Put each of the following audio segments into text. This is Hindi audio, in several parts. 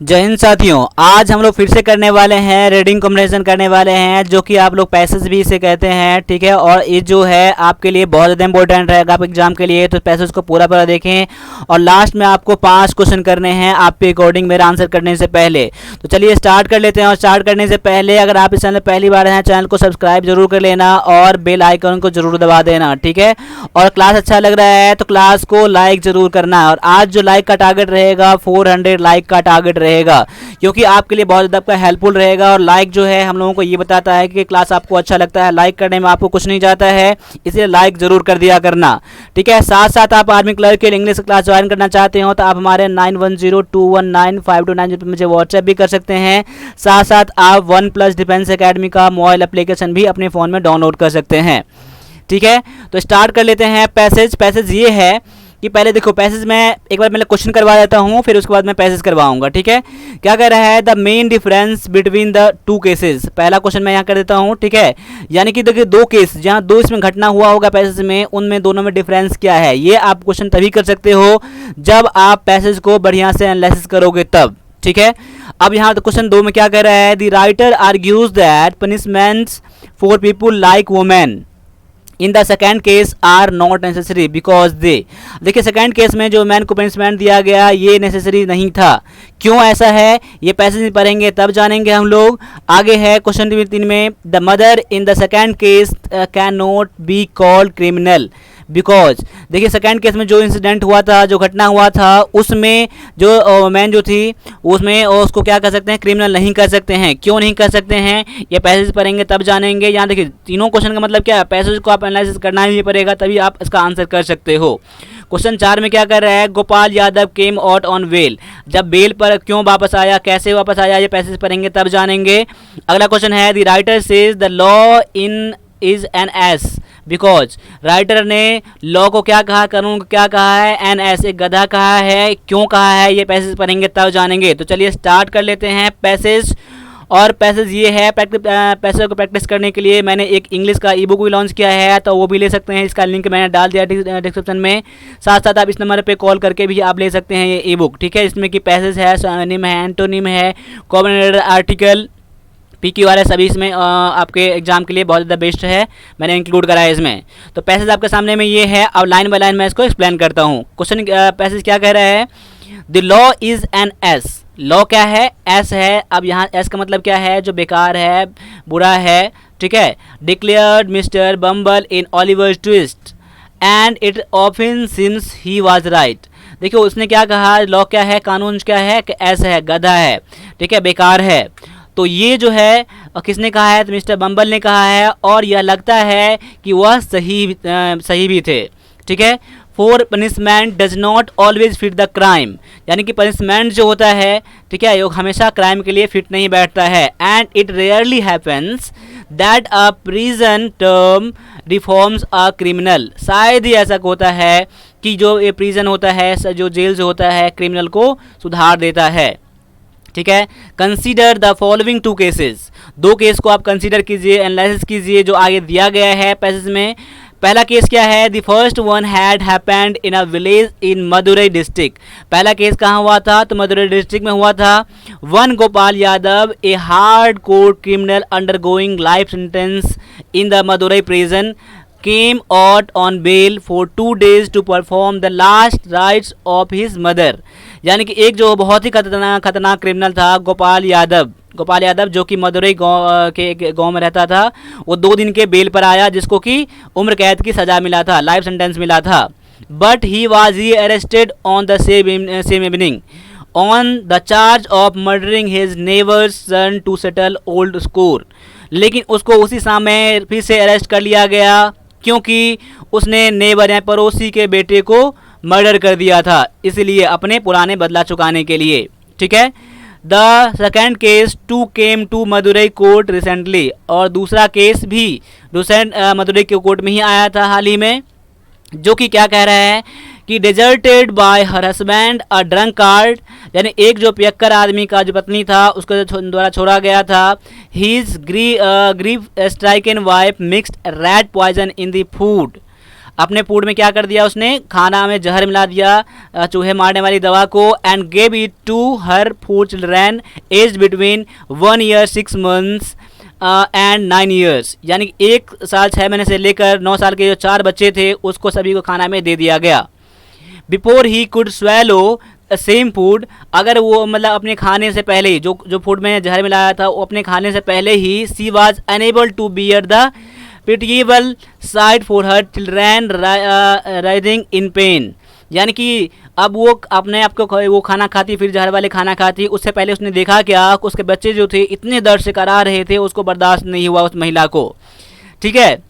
जय हिंद साथियों, आज हम लोग फिर से करने वाले हैं रीडिंग कॉम्बिनेशन करने वाले हैं, जो कि आप लोग पैसेज भी इसे कहते हैं। ठीक है, और ये जो है आपके लिए बहुत ज़्यादा इंपॉर्टेंट रहेगा आप एग्जाम के लिए, तो पैसेज को पूरा पूरा देखें। और लास्ट में आपको 5 क्वेश्चन करने हैं आपके अकॉर्डिंग मेरा आंसर करने से पहले। तो चलिए स्टार्ट कर लेते हैं। और स्टार्ट करने से पहले अगर आप इस चैनल पहली बार हैं, चैनल को सब्सक्राइब जरूर कर लेना और बेल आइकन को जरूर दबा देना। ठीक है, और क्लास अच्छा लग रहा है तो क्लास को लाइक जरूर करना। और आज जो लाइक का टारगेट रहेगा 400 लाइक का टारगेट रहेगा, क्योंकि आपके लिए बहुत ज़्यादा आपका हेल्पफुल रहेगा। और लाइक जो है हम लोगों को ये बताता है कि क्लास आपको अच्छा लगता है, लाइक करने में आपको कुछ नहीं जाता है, इसलिए लाइक जरूर कर दिया करना। ठीक है, साथ साथ आप आर्मी क्लर्क के इंग्लिश क्लास ज्वाइन करना चाहते हो तो आप हमारे 9102195290 पर मुझे व्हाट्सएप भी कर सकते हैं। साथ साथ आप OnePlus डिफेंस एकेडमी का मोबाइल एप्लीकेशन भी अपने फ़ोन में डाउनलोड कर सकते हैं। ठीक है, तो स्टार्ट कर लेते हैं। पैसेज ये है कि पहले देखो, पैसेज में एक बार मैं क्वेश्चन करवा देता हूँ, फिर उसके बाद मैं पैसेज करवाऊंगा। ठीक है, क्या कह रहा है, the main difference between the two cases. पहला क्वेश्चन मैं यहाँ कर देता हूँ। ठीक है, यानी कि देखिए दो केस जहाँ दो इसमें घटना हुआ होगा पैसेज में, उनमें दोनों में डिफरेंस क्या है, ये आप क्वेश्चन तभी कर सकते हो जब आप पैसेज को बढ़िया से एनालिसिस करोगे तब। ठीक है, अब यहाँ तो क्वेश्चन 2 में क्या कह रहा है, the writer argues that punishments for people like women in the second case are not necessary because they. देखिए सेकेंड केस में जो मैन को पनिशमेंट दिया गया ये नेसेसरी नहीं था। क्यों ऐसा है ये पैसेज पढ़ेंगे तब जानेंगे हम लोग। आगे है क्वेश्चन 3 में, the mother in the second case can not be called criminal because. देखिए सेकेंड केस में जो इंसिडेंट हुआ था, जो घटना हुआ था, उसमें जो मैन जो थी उसमें उसको क्या कर सकते हैं, क्रिमिनल नहीं कर सकते हैं। क्यों नहीं कर सकते हैं ये पैसेज पढ़ेंगे तब जानेंगे। यहाँ देखिए तीनों क्वेश्चन का मतलब क्या है, पैसेज को आप एनालिसिस करना ही पड़ेगा तभी आप इसका आंसर कर सकते हो। क्वेश्चन 4 में क्या कर रहा है, Gopal Yadav came out on bail. जब बेल पर क्यों वापस आया, कैसे वापस आया, ये पैसेज पढ़ेंगे तब जानेंगे। अगला क्वेश्चन है, the writer says the law in is an S because. Writer ने लॉ को क्या कहा, कानून को क्या कहा है, एन एस एक गधा कहा है। क्यों कहा है ये पैसेज पढ़ेंगे तब जानेंगे। तो चलिए स्टार्ट कर लेते हैं पैसेज। और पैसेज ये है, पैसेज को प्रैक्टिस करने के लिए मैंने एक इंग्लिश का ई बुक भी लॉन्च किया है, तो वो भी ले सकते हैं। इसका लिंक मैंने डाल दिया डिस्क्रिप्शन में। साथ साथ आप इस नंबर पे कॉल करके भी आप ले सकते हैं ये ई बुक। ठीक है, इसमें कि पैसेज है, सिनोनिम है, एंटोनिम है, कॉम्बिनेटोरियल आर्टिकल, PQRS सभी इसमें आपके एग्जाम के लिए बहुत ज़्यादा बेस्ट है, मैंने इंक्लूड करा है इसमें। तो पैसेज आपके सामने में ये है, अब लाइन बाय लाइन मैं इसको एक्सप्लेन करता हूँ। क्वेश्चन पैसेज क्या कह रहा है, the law is an ass. Law क्या है, एस है। अब यहाँ एस का मतलब क्या है, जो बेकार है, बुरा है। ठीक है, declared Mister Bumble in Oliver Twist and it often seems he was right. देखिए उसने क्या कहा, लॉ क्या है, कानून क्या है, कि एस है, गधा है। ठीक है, बेकार है। तो ये जो है किसने कहा है, तो मिस्टर बम्बल ने कहा है, और यह लगता है कि वह सही भी थे। ठीक है, for punishment does not always fit the crime. यानी कि पनिशमेंट जो होता है, ठीक है, ये हमेशा क्राइम के लिए फिट नहीं बैठता है। And it rarely happens that a prison term reforms a criminal. शायद ही ऐसा होता है कि जो ये प्रिजन होता है, जो जेल जो होता है, क्रिमिनल को सुधार देता है। ठीक है, consider the following 2 cases. 2 case को आप कंसीडर कीजिए, एनालिसिस कीजिए जो आगे दिया गया है पैसेज में। पहला केस क्या है, the first one had happened in a village in Madurai district. पहला केस कहाँ हुआ था, तो मदुरई डिस्ट्रिक्ट में हुआ था। One Gopal Yadav a hard core criminal undergoing life sentence in the Madurai prison came out on bail for 2 days to perform the last rites of his mother। यानी कि एक जो बहुत ही खतरनाक क्रिमिनल था गोपाल यादव जो कि मदुरई गांव में रहता था, वो 2 दिन के बेल पर आया, जिसको कि उम्र कैद की सज़ा मिला था, लाइफ सेंटेंस मिला था। But he was arrested on the same evening on the charge of murdering his neighbour's son to settle old score. लेकिन उसको उसी समय फिर से अरेस्ट कर लिया गया, क्योंकि उसने नेबर या पड़ोसी के बेटे को मर्डर कर दिया था, इसलिए अपने पुराने बदला चुकाने के लिए। ठीक है, the second case too came to Madurai court recently. और दूसरा केस भी मदुरई के कोर्ट में ही आया था हाल ही में, जो कि क्या कह रहा है कि deserted bye her husband a drunk card. यानी एक जो पियक्कर आदमी का जो पत्नी था उसको द्वारा छोड़ा गया था। His grief stricken wife mixed rat poison in the food. अपने फूड में क्या कर दिया उसने, खाना में जहर मिला दिया, चूहे मारने वाली दवा को, and gave it to her 4 children age between 1 year 6 months and 9 years, यानी 1 साल 6 महीने से लेकर 9 साल के जो 4 बच्चे थे उसको सभी को खाना में दे दिया गया। Before he could swallow same food, अगर वो मतलब अपने खाने से पहले ही जो फूड में जहर मिलाया था वो अपने खाने से पहले ही she was unable to bear the pitiable side for her children rising in pain, यानी कि अब वो अपने आप को वो खाना खाती फिर जहर वाले खाना खाती, उससे पहले उसने देखा क्या उसके बच्चे जो थे इतने दर्द से करा रहे थे उसको बर्दाश्त नहीं हुआ उस महिला को, ठीक है,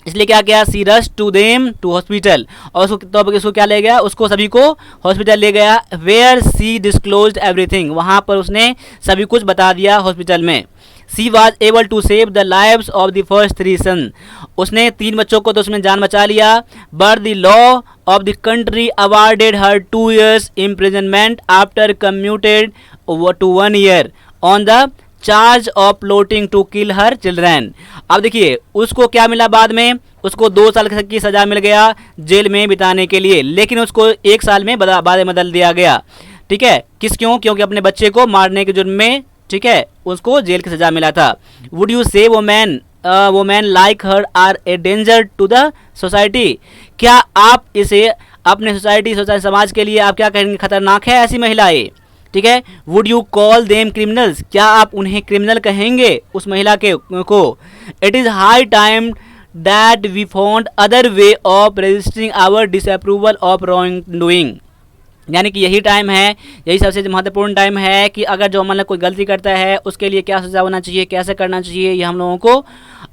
इसलिए क्या किया, she rush to them to hospital, और उसको तो इसको क्या ले गया, उसको सभी को हॉस्पिटल ले गया, वेयर सी डिस्क्लोज्ड एवरीथिंग, वहाँ पर उसने सभी कुछ बता दिया हॉस्पिटल में। She was able to save the lives of the first 3 son, उसने 3 बच्चों को तो उसमें जान बचा लिया, but the law of the country awarded her 2 years imprisonment after commuted to 1 year on the charge of plotting to kill her children. अब देखिए उसको क्या मिला, बाद में उसको 2 साल की सजा मिल गया जेल में बिताने के लिए, लेकिन उसको 1 साल में बाद में बदल दिया गया, ठीक है, क्योंकि अपने बच्चे को मारने के जुर्म में, ठीक है, उसको जेल की सजा मिला था। Would you say women like her are a danger to the society, क्या आप इसे अपने सोसाइटी समाज के लिए आप क्या कहेंगे, खतरनाक है ऐसी महिलाएं, ठीक है। Would you call them criminals, क्या आप उन्हें क्रिमिनल कहेंगे उस महिला को। It is high time that we found other way of registering our disapproval of wrongdoing, यानी कि यही टाइम है, यही सबसे महत्वपूर्ण टाइम है कि अगर जो मतलब कोई गलती करता है उसके लिए क्या सजा होना चाहिए, कैसे करना चाहिए, ये हम लोगों को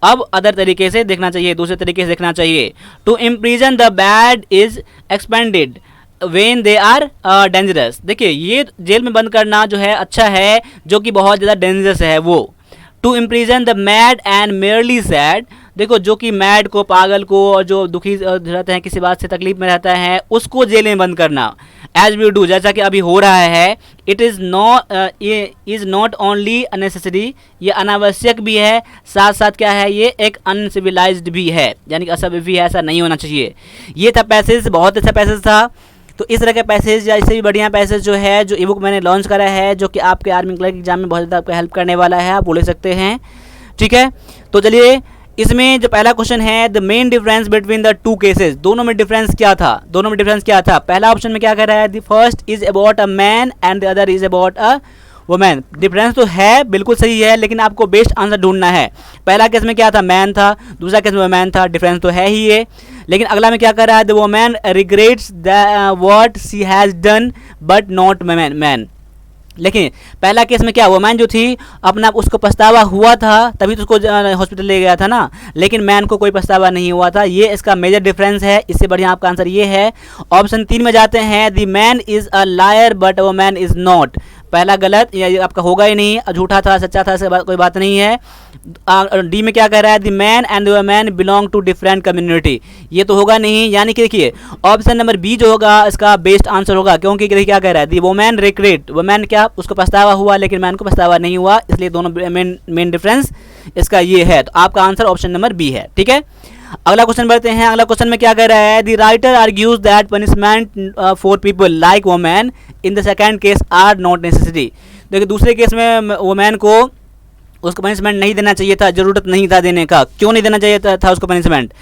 अब अदर तरीके से देखना चाहिए, दूसरे तरीके से देखना चाहिए। To imprison the bad is expended when they are dangerous, देखिए ये जेल में बंद करना जो है अच्छा है जो कि बहुत ज़्यादा डेंजरस है वो। To imprison the mad and merely sad, देखो जो कि मैड को, पागल को, और जो दुखी रहते हैं किसी बात से तकलीफ में रहता है उसको जेल में बंद करना, एज वी डू, जैसा कि अभी हो रहा है। It is not only unnecessary, ये अनावश्यक भी है, साथ साथ क्या है, ये एक अनसिविलाइज्ड भी है, यानी कि असभ्य भी है, ऐसा नहीं होना चाहिए। ये था पैसेज, बहुत अच्छा पैसेज था। तो इस तरह के पैसेज या इससे भी बढ़िया पैसेज जो है जो ई बुक मैंने लॉन्च करा है, जो कि आपके आर्मी क्लर्क एग्जाम में बहुत ज़्यादा आपको हेल्प करने वाला है, आप बोल सकते हैं, ठीक है। तो चलिए इसमें जो पहला क्वेश्चन है, the main difference between the 2 cases, दोनों में डिफरेंस क्या था, पहला ऑप्शन में क्या कर रहा है, the first is about a man and the other is about a women. Difference तो है, बिल्कुल सही है, लेकिन आपको बेस्ट आंसर ढूंढना है। पहला केस में क्या था, मैन था, दूसरा केस में वुमेन था, डिफरेंस तो है ही ये। लेकिन अगला में क्या कर रहा है, the women regrets what she has done but not man. लेकिन पहला केस में क्या, वुमेन जो थी अपना उसको पछतावा हुआ था तभी तो उसको हॉस्पिटल ले गया था ना, लेकिन मैन को कोई पछतावा नहीं हुआ था, ये इसका मेजर डिफरेंस है। इससे बढ़िया आपका आंसर ये है। ऑप्शन 3 में जाते हैं, the man is a liar but women is not, पहला गलत, ये आपका होगा ही नहीं, झूठा था सच्चा था ऐसे कोई बात नहीं है। डी में क्या कह रहा है, the man and the women belong to different community, ये तो होगा नहीं, यानी कि देखिए ऑप्शन नंबर बी जो होगा इसका बेस्ट आंसर होगा, क्योंकि देखिए क्या कह रहा है, द वुमेन रिग्रेट, वुमेन क्या उसको पछतावा हुआ लेकिन मैन को पछतावा नहीं हुआ, इसलिए दोनों मेन डिफरेंस इसका ये है। तो आपका आंसर ऑप्शन नंबर बी है, ठीक है। अगला क्वेश्चन बढ़ते हैं। अगला क्वेश्चन में क्या कह रहा है, the writer argues that punishment for people like women in the second case are not necessary. देखिए दूसरे केस में वुमेन को उसको पनिशमेंट नहीं देना चाहिए था, जरूरत नहीं था देने का, क्यों नहीं देना चाहिए था उसको पनिशमेंट।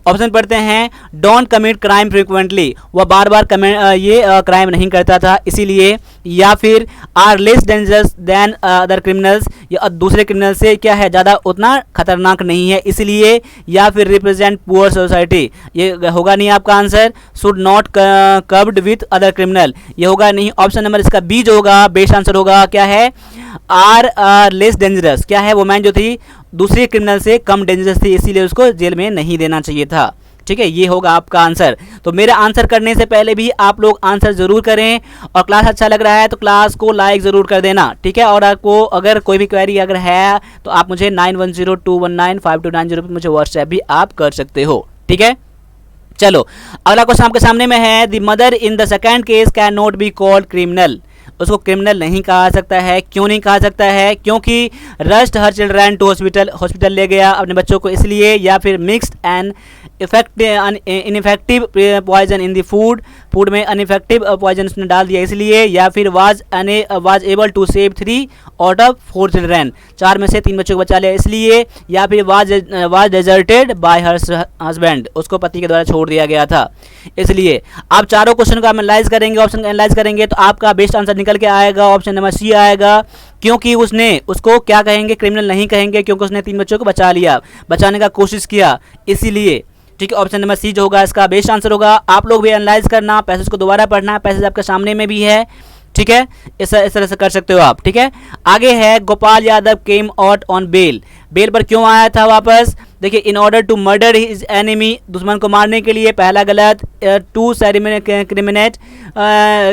ऑप्शन पढ़ते हैं, डोंट कमिट क्राइम फ्रिक्वेंटली, वह बार बार क्राइम नहीं करता था इसीलिए, या फिर are less dangerous than other criminals, या दूसरे क्रिमिनल से क्या है ज़्यादा उतना खतरनाक नहीं है इसलिए, या फिर रिप्रेजेंट पुअर सोसाइटी, ये होगा नहीं आपका answer. Should not curved with other criminal, ये होगा नहीं। ऑप्शन नंबर इसका बी जो होगा बेस्ट आंसर होगा, क्या है, आर लेस डेंजरस, क्या है, वुमेन जो थी दूसरे क्रिमिनल से कम डेंजरस थी इसीलिए उसको जेल में नहीं देना चाहिए था, ठीक है, ये होगा आपका आंसर। तो मेरा आंसर करने से पहले भी आप लोग आंसर जरूर करें, और क्लास अच्छा लग रहा है तो क्लास को लाइक ज़रूर कर देना, ठीक है। और आपको अगर कोई भी क्वेरी अगर है तो आप मुझे 9102195290 पर मुझे व्हाट्सएप भी आप कर सकते हो, ठीक है। चलो अगला क्वेश्चन आपके सामने में है, the mother in the second case can not be called criminal, उसको क्रिमिनल नहीं कहा सकता है, क्यों नहीं कहा सकता है, क्योंकि rushed her children to hospital ले गया अपने बच्चों को इसलिए, या फिर mixed and ineffective poison in the food में अनइफेक्टिव पॉइजन उसने डाल दिया इसलिए, या फिर was able to save 3 out of 4 children, 4 में से 3 बच्चों को बचा लिया इसलिए, या फिर was deserted bye her husband, उसको पति के द्वारा छोड़ दिया गया था इसलिए। आप चारों क्वेश्चन को एनालाइज करेंगे, ऑप्शन एनालाइज करेंगे तो आपका बेस्ट आंसर निकल के आएगा, ऑप्शन नंबर सी आएगा, क्योंकि उसको क्या कहेंगे, क्रिमिनल नहीं कहेंगे, क्योंकि उसने 3 बच्चों को बचा लिया, बचाने का कोशिश किया इसीलिए। ठीक है, ऑप्शन नंबर सी जो होगा इसका बेस्ट आंसर होगा। आप लोग भी एनालाइज करना, पैसेज को दोबारा पढ़ना, पैसेज आपके सामने में भी है। ठीक है, इस तरह से कर सकते हो आप। ठीक है, आगे है Gopal Yadav came out on bail, bail पर क्यों आया था वापस? देखिए, in order to murder his enemy, दुश्मन को मारने के लिए, पहला गलत। To criminate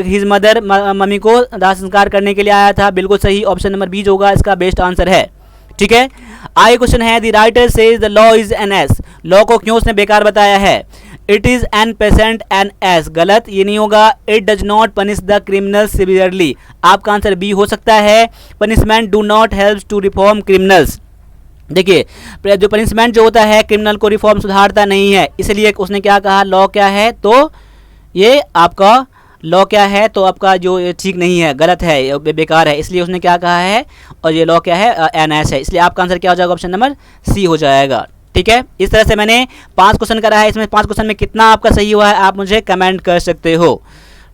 his mother, mummy को दाह संस्कार करने के लिए आया था, बिल्कुल सही, ऑप्शन नंबर बी जो होगा इसका बेस्ट आंसर है। ठीक है, आगे क्वेश्चन है, the writer says the law is an ass, law को क्यों उसने बेकार बताया है? It is an patient an ass, गलत, ये नहीं होगा। It does not punish the criminal severely, आपका आंसर बी हो सकता है। Punishment do not help to reform criminals, देखिए जो पनिशमेंट जो होता है क्रिमिनल को रिफॉर्म सुधारता नहीं है, इसलिए उसने क्या कहा, लॉ क्या है, तो ये आपका लॉ क्या है, तो आपका जो ठीक नहीं है, गलत है, बेकार है, इसलिए उसने क्या कहा है, और ये लॉ क्या है, एन एस है, इसलिए आपका आंसर क्या हो जाएगा, ऑप्शन नंबर सी हो जाएगा। ठीक है, इस तरह से मैंने 5 क्वेश्चन करा है, इसमें 5 क्वेश्चन में कितना आपका सही हुआ है आप मुझे कमेंट कर सकते हो।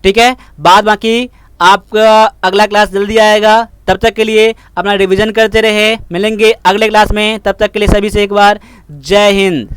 ठीक है, बाद बाकी आपका अगला क्लास जल्दी आएगा, तब तक के लिए अपना रिवीजन करते रहे, मिलेंगे अगले क्लास में, तब तक के लिए सभी से एक बार जय हिंद।